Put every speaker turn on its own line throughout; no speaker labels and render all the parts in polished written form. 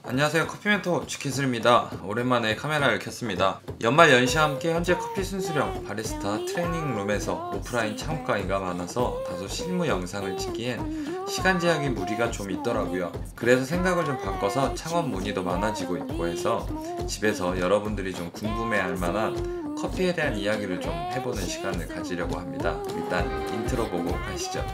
안녕하세요. 커피멘토 주키슬입니다. 오랜만에 카메라를 켰습니다. 연말 연시와 함께 현재 커피 순수령 바리스타 트레이닝룸에서 오프라인 창업 강의가 많아서 다소 실무 영상을 찍기엔 시간 제약이 무리가 좀 있더라고요. 그래서 생각을 좀 바꿔서 창업 문의도 많아지고 있고 해서 집에서 여러분들이 좀 궁금해할 만한 커피에 대한 이야기를 좀 해보는 시간을 가지려고 합니다. 일단 인트로 보고 가시죠.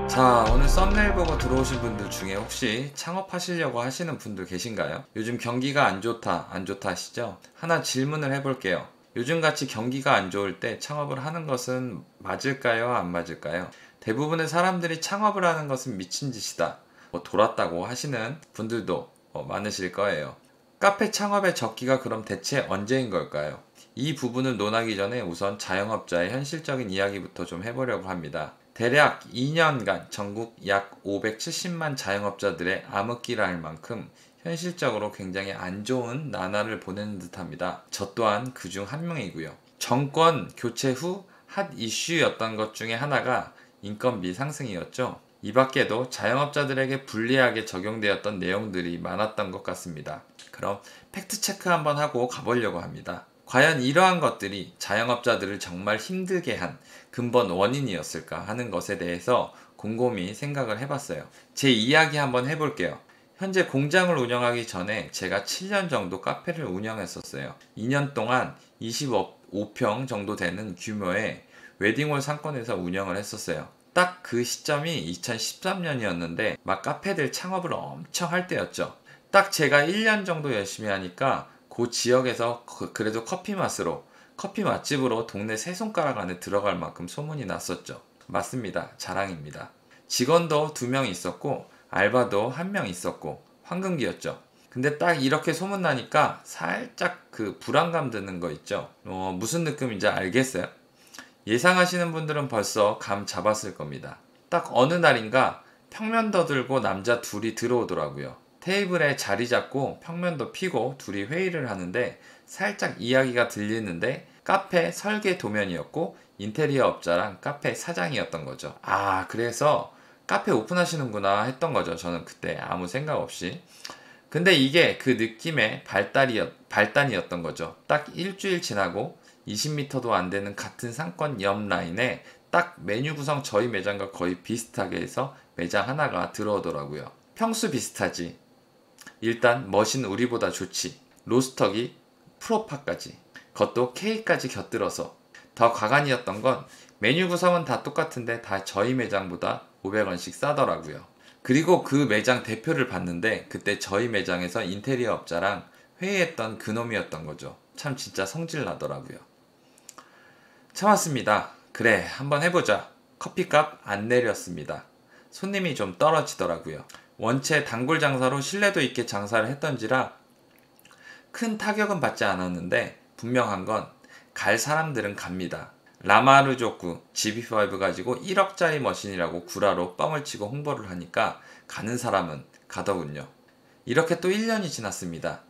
자, 오늘 썸네일 보고 들어오신 분들 중에 혹시 창업하시려고 하시는 분들 계신가요? 요즘 경기가 안 좋다 하시죠? 하나 질문을 해볼게요. 요즘같이 경기가 안 좋을 때 창업을 하는 것은 맞을까요? 안 맞을까요? 대부분의 사람들이 창업을 하는 것은 미친 짓이다, 돌았다고 하시는 분들도 많으실 거예요. 카페 창업의 적기가 그럼 대체 언제인 걸까요? 이 부분을 논하기 전에 우선 자영업자의 현실적인 이야기부터 좀 해보려고 합니다. 대략 2년간 전국 약 570만 자영업자들의 암흑기라 할 만큼 현실적으로 굉장히 안 좋은 나날을 보내는 듯합니다. 저 또한 그중 한 명이고요. 정권 교체 후 핫 이슈였던 것 중에 하나가 인건비 상승이었죠. 이 밖에도 자영업자들에게 불리하게 적용되었던 내용들이 많았던 것 같습니다. 그럼 팩트체크 한번 하고 가보려고 합니다. 과연 이러한 것들이 자영업자들을 정말 힘들게 한 근본 원인이었을까 하는 것에 대해서 곰곰이 생각을 해봤어요. 제 이야기 한번 해볼게요. 현재 공장을 운영하기 전에 제가 7년 정도 카페를 운영했었어요. 2년 동안 25평 정도 되는 규모의 웨딩홀 상권에서 운영을 했었어요. 딱 그 시점이 2013년이었는데 막 카페들 창업을 엄청 할 때였죠. 딱 제가 1년 정도 열심히 하니까 그 지역에서 그래도 커피 맛집으로 동네 세 손가락 안에 들어갈 만큼 소문이 났었죠. 맞습니다. 자랑입니다. 직원도 2명 있었고 알바도 1명 있었고 황금기였죠. 근데 딱 이렇게 소문나니까 살짝 그 불안감 드는 거 있죠. 무슨 느낌인지 알겠어요? 예상하시는 분들은 벌써 감 잡았을 겁니다. 딱 어느 날인가 평면도 들고 남자 둘이 들어오더라고요. 테이블에 자리 잡고 평면도 피고 둘이 회의를 하는데 살짝 이야기가 들리는데 카페 설계 도면이었고 인테리어 업자랑 카페 사장이었던 거죠. 아, 그래서 카페 오픈하시는구나 했던 거죠. 저는 그때 아무 생각 없이. 근데 이게 그 느낌의 발단이었던 거죠. 딱 일주일 지나고 20m도 안 되는 같은 상권 옆 라인에 딱 메뉴 구성 저희 매장과 거의 비슷하게 해서 매장 하나가 들어오더라고요. 평수 비슷하지. 일단 멋인 우리보다 좋지. 로스터기 프로파까지. 그것도 K까지 곁들여서. 더 가관이었던 건 메뉴 구성은 다 똑같은데 다 저희 매장보다 500원씩 싸더라고요. 그리고 그 매장 대표를 봤는데 그때 저희 매장에서 인테리어 업자랑 회의했던 그놈이었던 거죠. 참 진짜 성질 나더라고요. 참았습니다. 그래, 한번 해보자. 커피값 안 내렸습니다. 손님이 좀 떨어지더라고요. 원체 단골 장사로 신뢰도 있게 장사를 했던지라 큰 타격은 받지 않았는데 분명한 건 갈 사람들은 갑니다. 라마르조쿠 GB5 가지고 1억짜리 머신이라고 구라로 뻥을 치고 홍보를 하니까 가는 사람은 가더군요. 이렇게 또 1년이 지났습니다.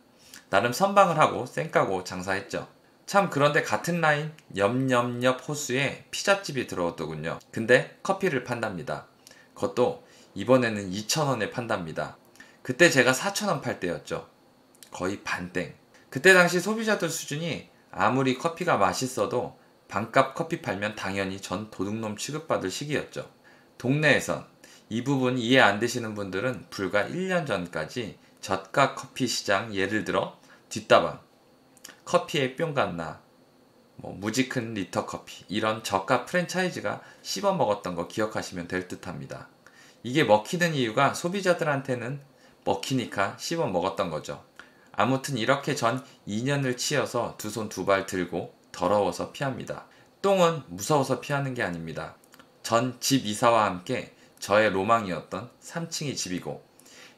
나름 선방을 하고 쌩까고 장사했죠. 참, 그런데 같은 라인 옆 호수에 피자집이 들어왔더군요. 근데 커피를 판답니다. 그것도 이번에는 2,000원에 판답니다. 그때 제가 4,000원 팔 때였죠. 거의 반땡. 그때 당시 소비자들 수준이 아무리 커피가 맛있어도 반값 커피 팔면 당연히 전 도둑놈 취급받을 시기였죠. 동네에선 이 부분 이해 안 되시는 분들은 불과 1년 전까지 저가 커피 시장, 예를 들어 뒷다방, 커피에 뿅 갔나, 무지 큰 리터 커피, 이런 저가 프랜차이즈가 씹어 먹었던 거 기억하시면 될 듯 합니다. 이게 먹히는 이유가 소비자들한테는 먹히니까 씹어 먹었던 거죠. 아무튼 이렇게 전 2년을 치여서 2손 2발 들고 더러워서 피합니다. 똥은 무서워서 피하는 게 아닙니다. 전 집 이사와 함께 저의 로망이었던 3층이 집이고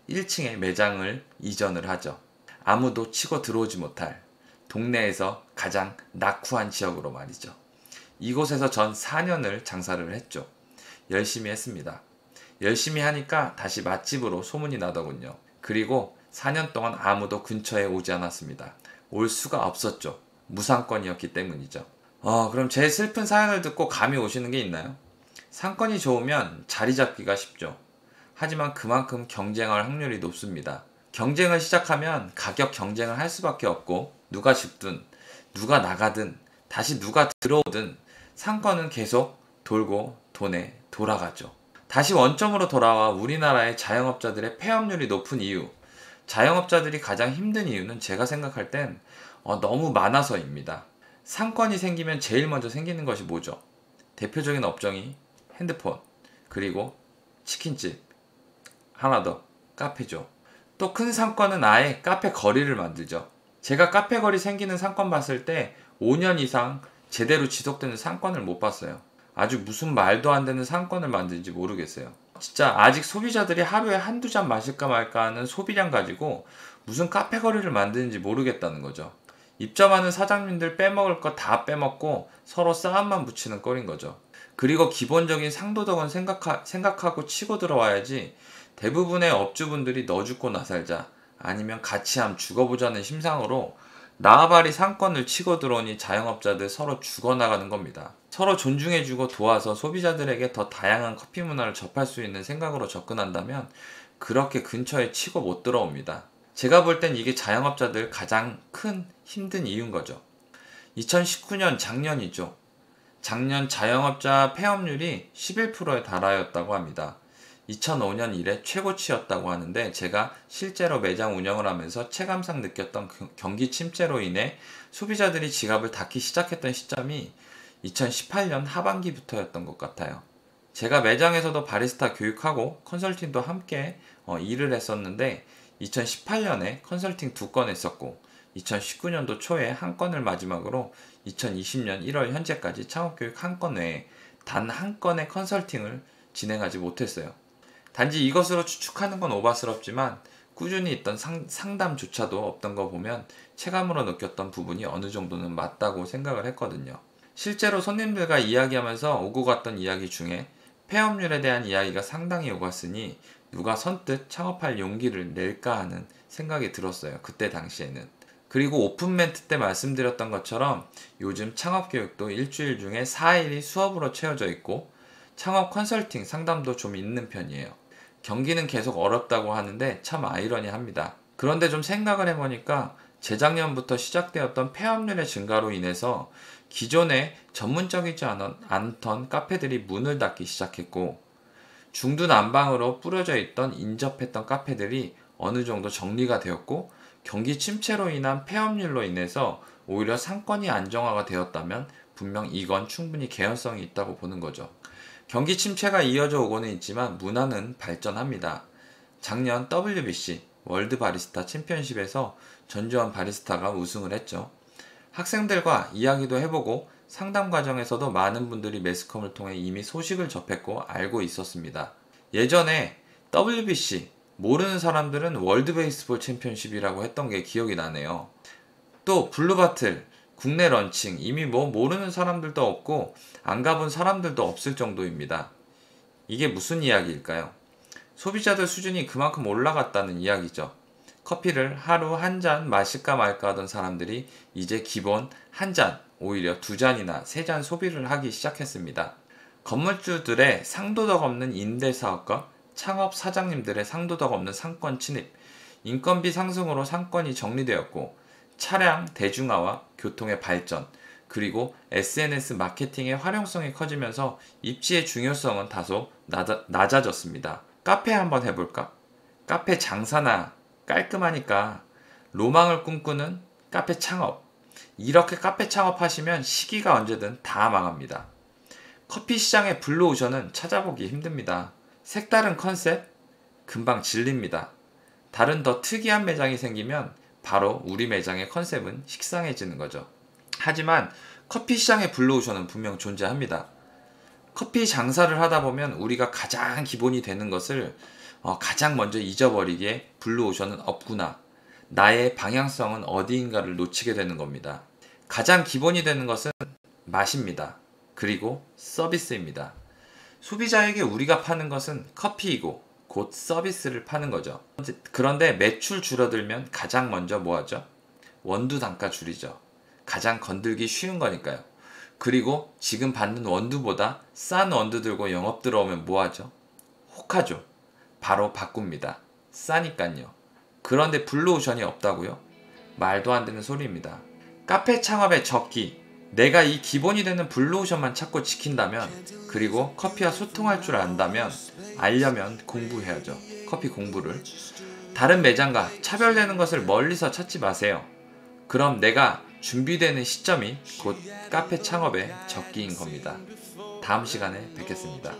1층에 매장을 이전을 하죠. 아무도 치고 들어오지 못할 동네에서 가장 낙후한 지역으로 말이죠. 이곳에서 전 4년을 장사를 했죠. 열심히 했습니다. 열심히 하니까 다시 맛집으로 소문이 나더군요. 그리고 4년 동안 아무도 근처에 오지 않았습니다. 올 수가 없었죠. 무상권이었기 때문이죠. 그럼 제 슬픈 사연을 듣고 감이 오시는 게 있나요? 상권이 좋으면 자리 잡기가 쉽죠. 하지만 그만큼 경쟁할 확률이 높습니다. 경쟁을 시작하면 가격 경쟁을 할 수밖에 없고 누가 죽든 누가 나가든 다시 누가 들어오든 상권은 계속 돌고 돈에 돌아가죠. 다시 원점으로 돌아와 우리나라의 자영업자들의 폐업률이 높은 이유, 자영업자들이 가장 힘든 이유는 제가 생각할 땐 너무 많아서입니다. 상권이 생기면 제일 먼저 생기는 것이 뭐죠? 대표적인 업종이 핸드폰, 그리고 치킨집, 하나 더 카페죠. 또 큰 상권은 아예 카페 거리를 만들죠. 제가 카페 거리 생기는 상권 봤을 때 5년 이상 제대로 지속되는 상권을 못 봤어요. 아주 무슨 말도 안 되는 상권을 만드는지 모르겠어요. 진짜 아직 소비자들이 하루에 한두 잔 마실까 말까 하는 소비량 가지고 무슨 카페 거리를 만드는지 모르겠다는 거죠. 입점하는 사장님들 빼먹을 거 다 빼먹고 서로 싸움만 붙이는 꼴인 거죠. 그리고 기본적인 상도덕은 생각하고 치고 들어와야지 대부분의 업주분들이 너 죽고 나 살자 아니면 같이 함 죽어보자는 심상으로 나아바리 상권을 치고 들어오니 자영업자들 서로 죽어나가는 겁니다. 서로 존중해주고 도와서 소비자들에게 더 다양한 커피 문화를 접할 수 있는 생각으로 접근한다면 그렇게 근처에 치고 못 들어옵니다. 제가 볼 땐 이게 자영업자들 가장 큰 힘든 이유인 거죠. 2019년 작년이죠. 작년 자영업자 폐업률이 11%에 달하였다고 합니다. 2005년 이래 최고치였다고 하는데 제가 실제로 매장 운영을 하면서 체감상 느꼈던 경기 침체로 인해 소비자들이 지갑을 닫기 시작했던 시점이 2018년 하반기부터였던 것 같아요. 제가 매장에서도 바리스타 교육하고 컨설팅도 함께 일을 했었는데 2018년에 컨설팅 2건 했었고 2019년도 초에 한 건을 마지막으로 2020년 1월 현재까지 창업교육 1건 외에 단 한 건의 컨설팅을 진행하지 못했어요. 단지 이것으로 추측하는 건 오바스럽지만 꾸준히 있던 상담조차도 없던 거 보면 체감으로 느꼈던 부분이 어느 정도는 맞다고 생각을 했거든요. 실제로 손님들과 이야기하면서 오고 갔던 이야기 중에 폐업률에 대한 이야기가 상당히 오갔으니 누가 선뜻 창업할 용기를 낼까 하는 생각이 들었어요. 그때 당시에는. 그리고 오픈 멘트 때 말씀드렸던 것처럼 요즘 창업교육도 일주일 중에 4일이 수업으로 채워져 있고 창업 컨설팅 상담도 좀 있는 편이에요. 경기는 계속 어렵다고 하는데 참 아이러니합니다. 그런데 좀 생각을 해보니까 재작년부터 시작되었던 폐업률의 증가로 인해서 기존에 전문적이지 않던 카페들이 문을 닫기 시작했고 중두난방으로 뿌려져 있던 인접했던 카페들이 어느 정도 정리가 되었고 경기 침체로 인한 폐업률로 인해서 오히려 상권이 안정화가 되었다면 분명 이건 충분히 개연성이 있다고 보는 거죠. 경기 침체가 이어져 오고는 있지만 문화는 발전합니다. 작년 WBC 월드 바리스타 챔피언십에서 전주환 바리스타가 우승을 했죠. 학생들과 이야기도 해보고 상담 과정에서도 많은 분들이 매스컴을 통해 이미 소식을 접했고 알고 있었습니다. 예전에 WBC 모르는 사람들은 월드 베이스볼 챔피언십이라고 했던 게 기억이 나네요. 또 블루바틀 국내 런칭 이미 모르는 사람들도 없고 안 가본 사람들도 없을 정도입니다. 이게 무슨 이야기일까요? 소비자들 수준이 그만큼 올라갔다는 이야기죠. 커피를 하루 한 잔 마실까 말까 하던 사람들이 이제 기본 한 잔, 오히려 2잔이나 3잔 소비를 하기 시작했습니다. 건물주들의 상도덕 없는 임대사업과 창업 사장님들의 상도덕 없는 상권 침입, 인건비 상승으로 상권이 정리되었고 차량 대중화와 교통의 발전, 그리고 SNS 마케팅의 활용성이 커지면서 입지의 중요성은 다소 낮아졌습니다. 카페 한번 해볼까? 카페 장사나 깔끔하니까 로망을 꿈꾸는 카페 창업. 이렇게 카페 창업하시면 시기가 언제든 다 망합니다. 커피 시장의 블루오션은 찾아보기 힘듭니다. 색다른 컨셉? 금방 질립니다. 다른 더 특이한 매장이 생기면 바로 우리 매장의 컨셉은 식상해지는 거죠. 하지만 커피 시장의 블루오션은 분명 존재합니다. 커피 장사를 하다 보면 우리가 가장 기본이 되는 것을 가장 먼저 잊어버리기에 블루오션은 없구나. 나의 방향성은 어디인가를 놓치게 되는 겁니다. 가장 기본이 되는 것은 맛입니다. 그리고 서비스입니다. 소비자에게 우리가 파는 것은 커피이고 곧 서비스를 파는 거죠. 그런데 매출 줄어들면 가장 먼저 뭐 하죠? 원두 단가 줄이죠. 가장 건들기 쉬운 거니까요. 그리고 지금 받는 원두보다 싼 원두 들고 영업 들어오면 뭐 하죠? 혹하죠. 바로 바꿉니다. 싸니깐요. 그런데 블루오션이 없다고요? 말도 안 되는 소리입니다. 카페 창업의 적기. 내가 이 기본이 되는 블루오션만 찾고 지킨다면, 그리고 커피와 소통할 줄 안다면, 알려면 공부해야죠. 커피 공부를. 다른 매장과 차별되는 것을 멀리서 찾지 마세요. 그럼 내가 준비되는 시점이 곧 카페 창업의 적기인 겁니다. 다음 시간에 뵙겠습니다.